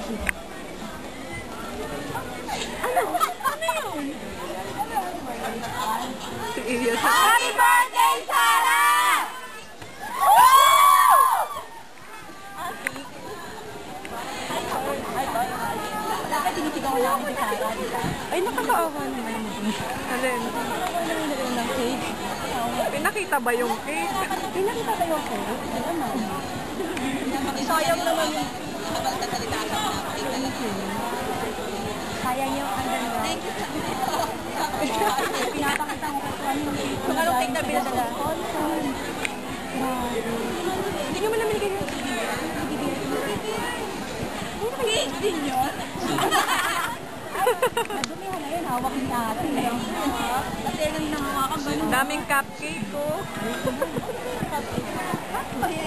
Happy birthday, Sarah! Dapat tinitigaw lang si Sarah, di ba? Ay, nakakaawa naman. Alin? Ng cake. Pinakita ba yung cake? Pinakita ba yung cake? Hindi naman. Sayang naman yung sayang yung ang ganda. Thank you. Pinapakita mo kasi kung anong cake na binadala. Hindi nyo man naman kayo. Cake din yun? Nadumihan na yun, hawak ni ate. Kasi nang nangawakan ba? Daming cupcake ko. Cupcake.